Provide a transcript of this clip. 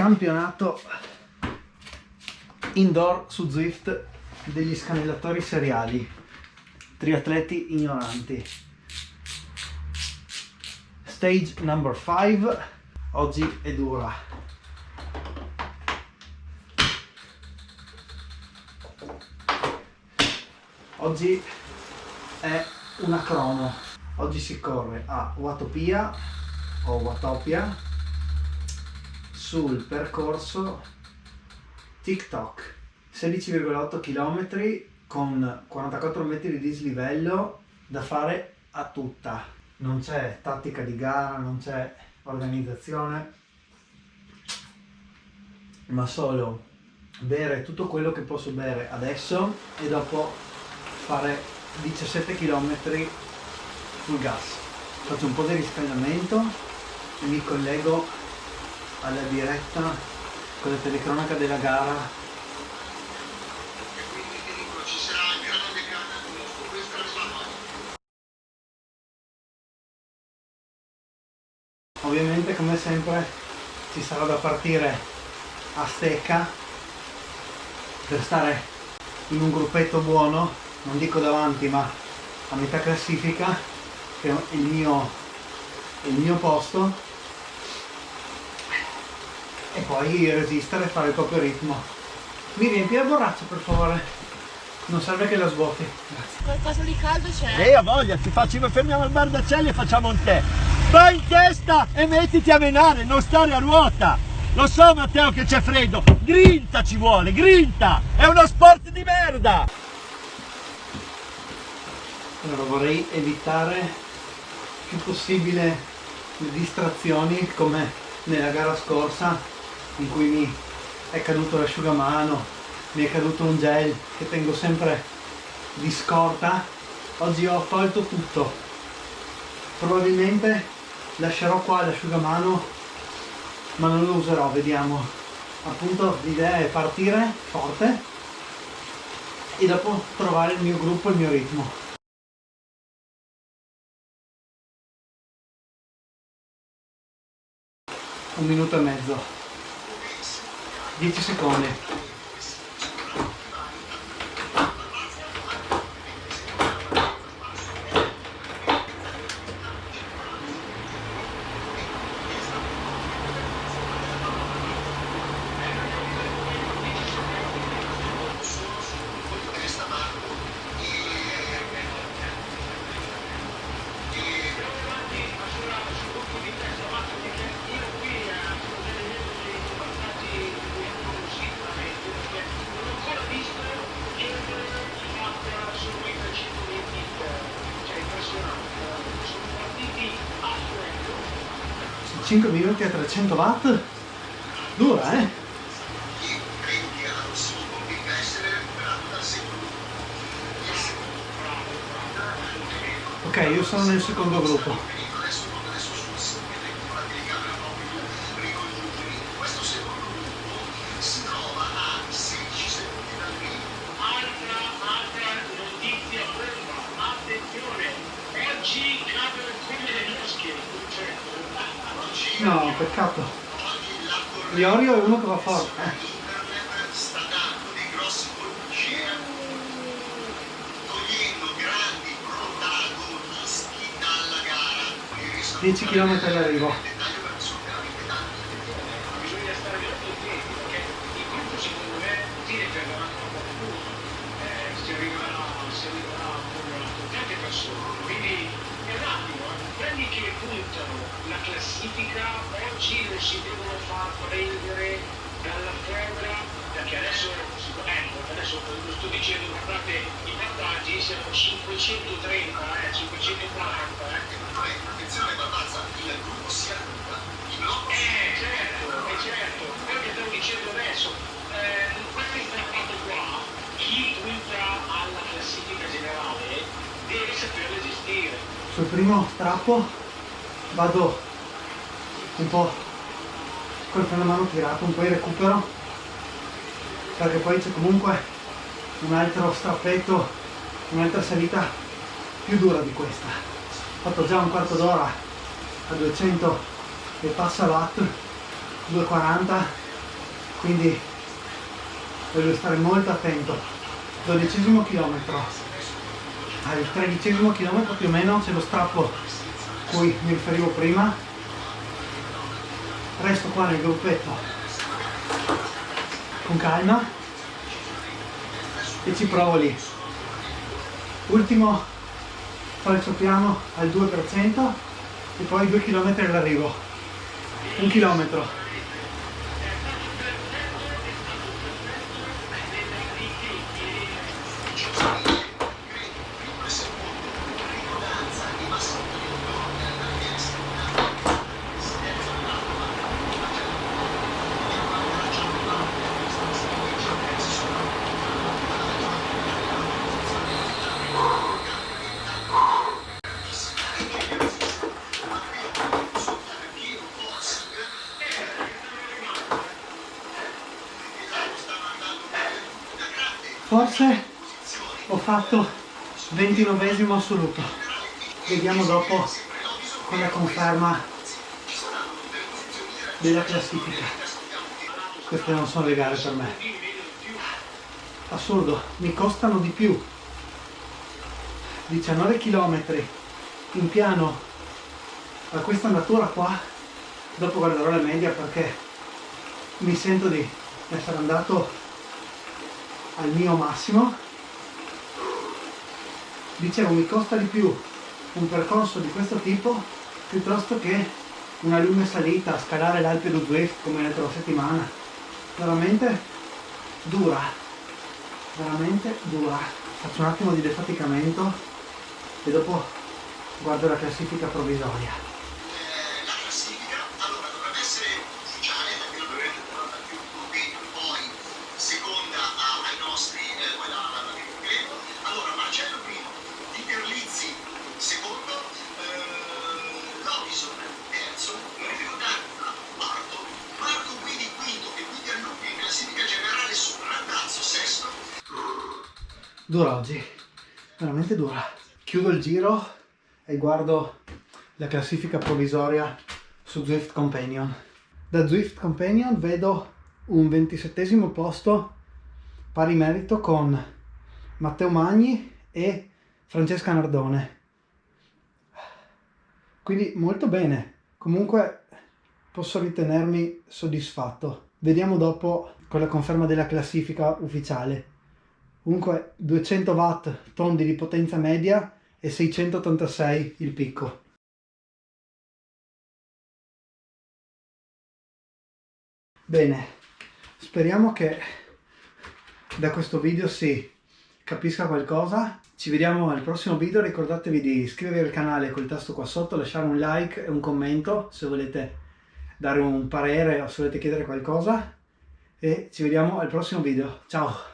campionato indoor su Zwift degli scanellatori seriali, triatleti ignoranti. Stage number 5, oggi è dura. Oggi è una crono, oggi si corre a Watopia o Watopia sul percorso TikTok, 16,8 km con 44 metri di dislivello da fare a tutta. Non c'è tattica di gara, non c'è organizzazione, ma solo bere tutto quello che posso bere adesso e dopo fare 17 km sul gas. Faccio un po' di riscaldamento e mi collego alla diretta con la telecronaca della gara. Ovviamente, come sempre, ci sarà da partire a stecca per stare in un gruppetto buono, non dico davanti ma a metà classifica, che è il mio posto, e poi resistere e fare il proprio ritmo. Mi riempi la borraccia, per favore, non serve che la svuoti. Grazie. Qualcosa di caldo c'è? A voglia, fermiamo al bar d'Acelli e facciamo un tè. Vai in testa e mettiti a menare, non stare a ruota. Lo so, Matteo, che c'è freddo. Grinta ci vuole, grinta! È uno sport di merda! Allora, vorrei evitare più possibile le distrazioni, come nella gara scorsa in cui mi è caduto l'asciugamano, mi è caduto un gel che tengo sempre di scorta. Oggi ho tolto tutto, probabilmente lascerò qua l'asciugamano ma non lo userò, vediamo. Appunto, l'idea è partire forte e dopo trovare il mio gruppo e il mio ritmo. Un minuto e mezzo, 10 secondi. Sono 5 minuti a 300 watt, dura, eh? Ok, io sono nel secondo gruppo. No, peccato. Iorio è uno che va forte. 10 km all'arrivo. La classifica oggi non si devono far prendere dalla folla, perché adesso lo sto dicendo, guardate i vantaggi, siamo 530, 540. Attenzione, Barbazza, il gruppo si raggruppa, il blocco certo, quello che stavo dicendo adesso, questo strappato qua, chi punta alla classifica generale deve saperlo gestire. Sul primo strappo vado un po' col freno a mano tirato, un po' in recupero, perché poi c'è comunque un altro strappetto, un'altra salita più dura di questa. Ho fatto già un quarto d'ora a 200 e passa watt, 240, quindi voglio stare molto attento. 12° chilometro, al 13° chilometro più o meno c'è lo strappo a cui mi riferivo prima. Resto qua nel gruppetto con calma e ci provo lì. Ultimo falso piano al 2% e poi 2 km all'arrivo. 1 chilometro. Forse ho fatto 29° assoluto. Vediamo dopo con la conferma della classifica. Queste non sono le gare per me. Assurdo, mi costano di più. 19 km in piano a questa andatura qua. Dopo guarderò la media perché mi sento di essere andato al mio massimo. Dicevo, mi costa di più un percorso di questo tipo piuttosto che una lunga salita a scalare l'Alpe d'Huez come l'altra settimana. Veramente dura, veramente dura. Faccio un attimo di defaticamento e dopo guardo la classifica provvisoria. La classifica allora dovrebbe essere ufficiale perché non dovrete portare più punti, poi seconda ai nostri quella primo. Allora Marcello primo, Peter Lizzi secondo, Lobison terzo, Enrico D'Arca quarto, Marco Guidi quinto e Peter Lupi in classifica generale su Randazzo sesto. Dura oggi, veramente dura. Chiudo il giro e guardo la classifica provvisoria su Zwift Companion. Da Zwift Companion vedo un 27° posto pari merito con Matteo Magni e Francesca Nardone. Quindi molto bene. Comunque posso ritenermi soddisfatto. Vediamo dopo con la conferma della classifica ufficiale. Comunque 200 watt tondi di potenza media e 686 il picco. Bene, speriamo che da questo video si capisca qualcosa. Ci vediamo al prossimo video. Ricordatevi di iscrivervi al canale col tasto qua sotto, lasciare un like e un commento se volete dare un parere o se volete chiedere qualcosa, e ci vediamo al prossimo video. Ciao!